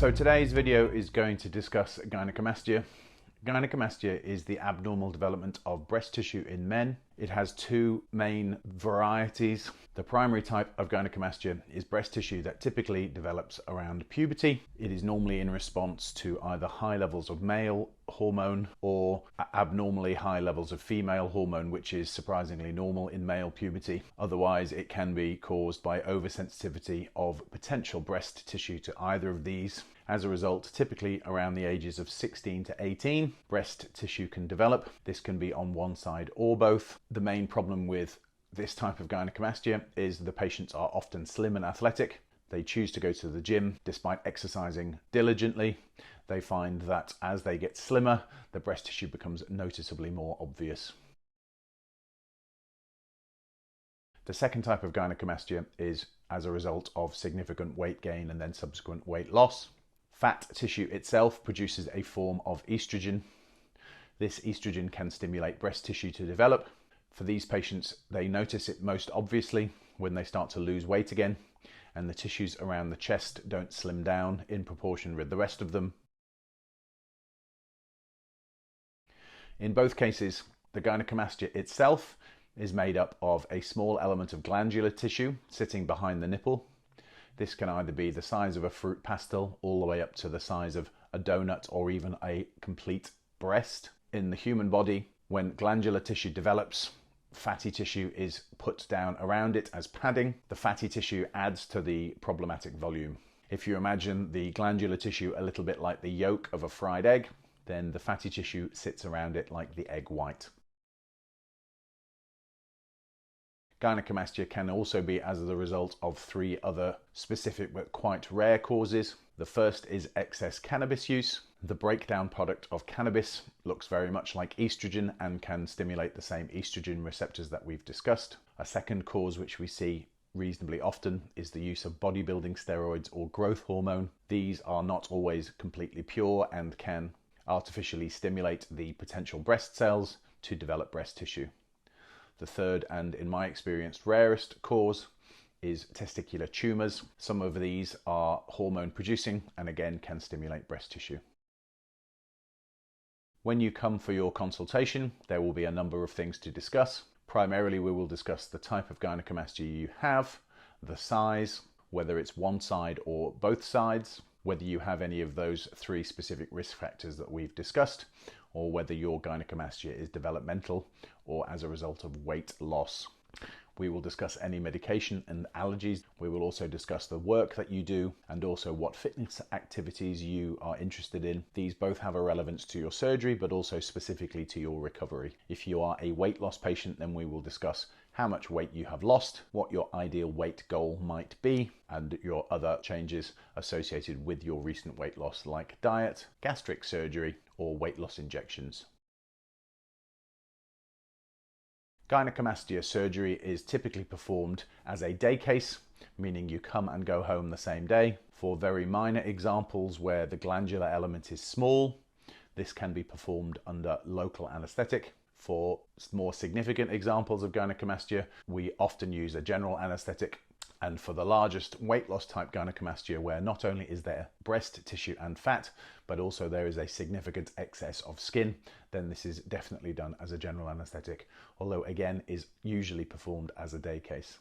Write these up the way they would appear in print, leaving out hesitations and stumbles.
So today's video is going to discuss gynecomastia. Gynecomastia is the abnormal development of breast tissue in men. It has two main varieties. The primary type of gynecomastia is breast tissue that typically develops around puberty. It is normally in response to either high levels of male hormone or abnormally high levels of female hormone, which is surprisingly normal in male puberty. Otherwise, it can be caused by oversensitivity of potential breast tissue to either of these. As a result, typically around the ages of 16 to 18, breast tissue can develop. This can be on one side or both. The main problem with this type of gynecomastia is the patients are often slim and athletic. They choose to go to the gym despite exercising diligently. They find that as they get slimmer, the breast tissue becomes noticeably more obvious. The second type of gynecomastia is as a result of significant weight gain and then subsequent weight loss. Fat tissue itself produces a form of estrogen. This estrogen can stimulate breast tissue to develop. For these patients, they notice it most obviously when they start to lose weight again, and the tissues around the chest don't slim down in proportion with the rest of them. In both cases, the gynecomastia itself is made up of a small element of glandular tissue sitting behind the nipple. This can either be the size of a fruit pastel all the way up to the size of a donut or even a complete breast. In the human body, when glandular tissue develops, fatty tissue is put down around it as padding. The fatty tissue adds to the problematic volume. If you imagine the glandular tissue a little bit like the yolk of a fried egg, then the fatty tissue sits around it like the egg white. Gynecomastia can also be as a result of three other specific but quite rare causes. The first is excess cannabis use. The breakdown product of cannabis looks very much like estrogen and can stimulate the same estrogen receptors that we've discussed. A second cause which we see reasonably often is the use of bodybuilding steroids or growth hormone. These are not always completely pure and can artificially stimulate the potential breast cells to develop breast tissue. The third, and in my experience rarest cause, is testicular tumours. Some of these are hormone producing and again can stimulate breast tissue. When you come for your consultation, there will be a number of things to discuss. Primarily, we will discuss the type of gynecomastia you have, the size, whether it's one side or both sides, whether you have any of those three specific risk factors that we've discussed, or whether your gynecomastia is developmental or as a result of weight loss. We will discuss any medication and allergies. We will also discuss the work that you do and also what fitness activities you are interested in. These both have a relevance to your surgery, but also specifically to your recovery. If you are a weight loss patient, then we will discuss how much weight you have lost, what your ideal weight goal might be, and your other changes associated with your recent weight loss, like diet, gastric surgery, or weight loss injections. Gynecomastia surgery is typically performed as a day case, meaning you come and go home the same day. For very minor examples where the glandular element is small, this can be performed under local anesthetic. For more significant examples of gynecomastia, we often use a general anesthetic. And for the largest weight loss type gynecomastia, where not only is there breast tissue and fat, but also there is a significant excess of skin, then this is definitely done as a general anesthetic, although again is usually performed as a day case.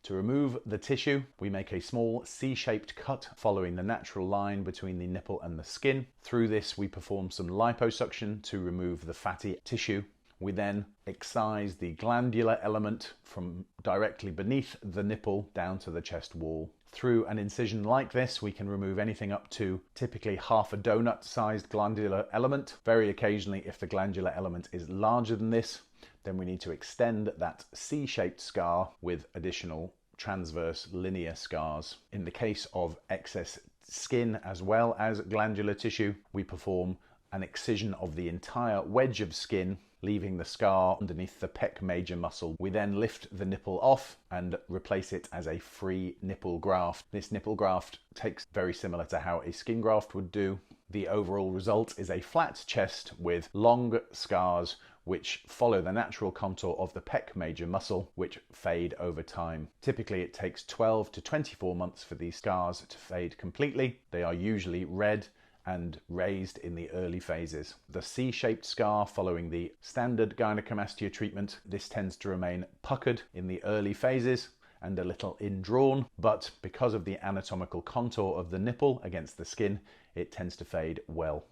To remove the tissue, we make a small C-shaped cut following the natural line between the nipple and the skin. Through this, we perform some liposuction to remove the fatty tissue. We then excise the glandular element from directly beneath the nipple down to the chest wall. Through an incision like this, we can remove anything up to typically half a donut-sized glandular element. Very occasionally, if the glandular element is larger than this, then we need to extend that C-shaped scar with additional transverse linear scars. In the case of excess skin as well as glandular tissue, we perform an excision of the entire wedge of skin, leaving the scar underneath the pec major muscle. We then lift the nipple off and replace it as a free nipple graft. This nipple graft takes very similar to how a skin graft would do. The overall result is a flat chest with long scars which follow the natural contour of the pec major muscle, which fade over time. Typically it takes 12 to 24 months for these scars to fade completely. They are usually red and raised in the early phases. The C-shaped scar following the standard gynecomastia treatment, this tends to remain puckered in the early phases and a little indrawn, but because of the anatomical contour of the nipple against the skin, it tends to fade well.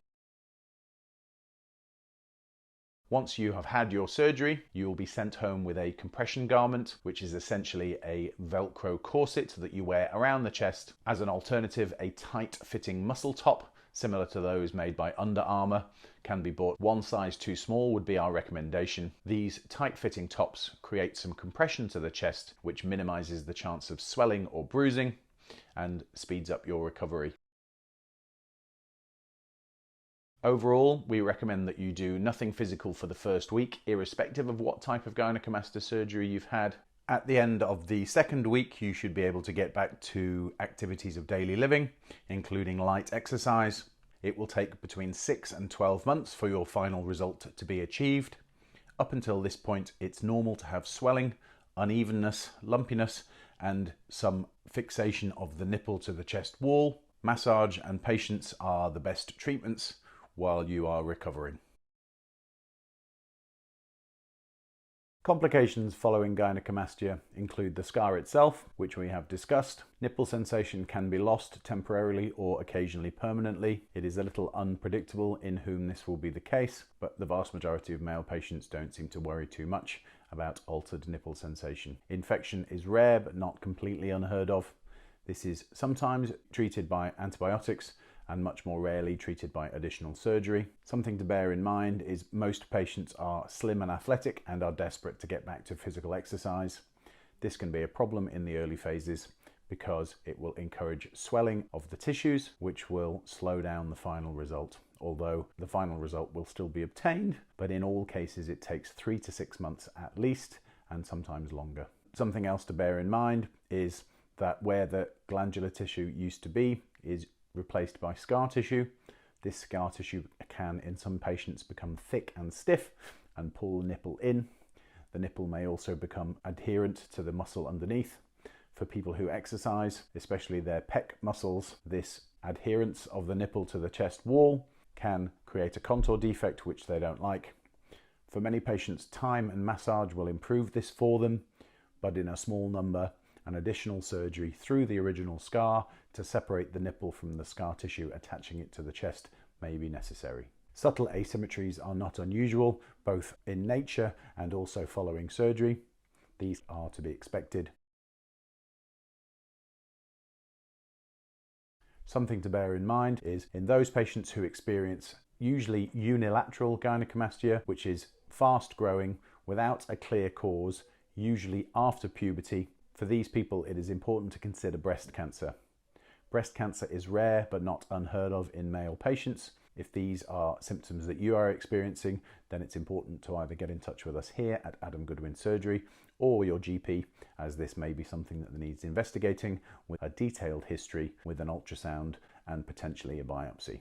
Once you have had your surgery, you will be sent home with a compression garment, which is essentially a Velcro corset that you wear around the chest. As an alternative, a tight-fitting muscle top, similar to those made by Under Armour, can be bought. One size too small would be our recommendation. These tight-fitting tops create some compression to the chest, which minimizes the chance of swelling or bruising and speeds up your recovery. Overall, we recommend that you do nothing physical for the first week, irrespective of what type of gynecomastia surgery you've had. At the end of the second week, you should be able to get back to activities of daily living, including light exercise. It will take between 6 and 12 months for your final result to be achieved. Up until this point, it's normal to have swelling, unevenness, lumpiness, and some fixation of the nipple to the chest wall. Massage and patience are the best treatments while you are recovering. Complications following gynecomastia include the scar itself, which we have discussed. Nipple sensation can be lost temporarily or occasionally permanently. It is a little unpredictable in whom this will be the case, but the vast majority of male patients don't seem to worry too much about altered nipple sensation. Infection is rare but not completely unheard of. This is sometimes treated by antibiotics and much more rarely treated by additional surgery. Something to bear in mind is most patients are slim and athletic and are desperate to get back to physical exercise. This can be a problem in the early phases because it will encourage swelling of the tissues, which will slow down the final result. Although the final result will still be obtained, but in all cases it takes 3 to 6 months at least, and sometimes longer. Something else to bear in mind is that where the glandular tissue used to be is replaced by scar tissue. This scar tissue can, in some patients, become thick and stiff and pull the nipple in. The nipple may also become adherent to the muscle underneath. For people who exercise, especially their pec muscles, this adherence of the nipple to the chest wall can create a contour defect which they don't like. For many patients, time and massage will improve this for them, but in a small number, an additional surgery through the original scar to separate the nipple from the scar tissue attaching it to the chest may be necessary. Subtle asymmetries are not unusual, both in nature and also following surgery. These are to be expected. Something to bear in mind is in those patients who experience usually unilateral gynecomastia, which is fast growing without a clear cause, usually after puberty. For these people, it is important to consider breast cancer. Breast cancer is rare but not unheard of in male patients. If these are symptoms that you are experiencing, then it's important to either get in touch with us here at Adam Goodwin Surgery or your GP, as this may be something that needs investigating with a detailed history with an ultrasound and potentially a biopsy.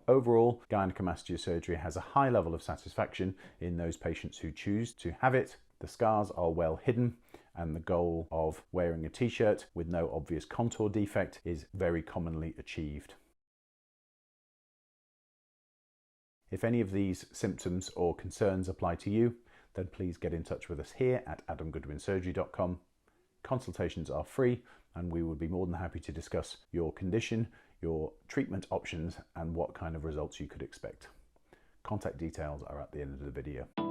Overall, gynecomastia surgery has a high level of satisfaction in those patients who choose to have it. The scars are well hidden, and the goal of wearing a t-shirt with no obvious contour defect is very commonly achieved. If any of these symptoms or concerns apply to you, then please get in touch with us here at adamgoodwinsurgery.com. Consultations are free, and we would be more than happy to discuss your condition, your treatment options, and what kind of results you could expect. Contact details are at the end of the video.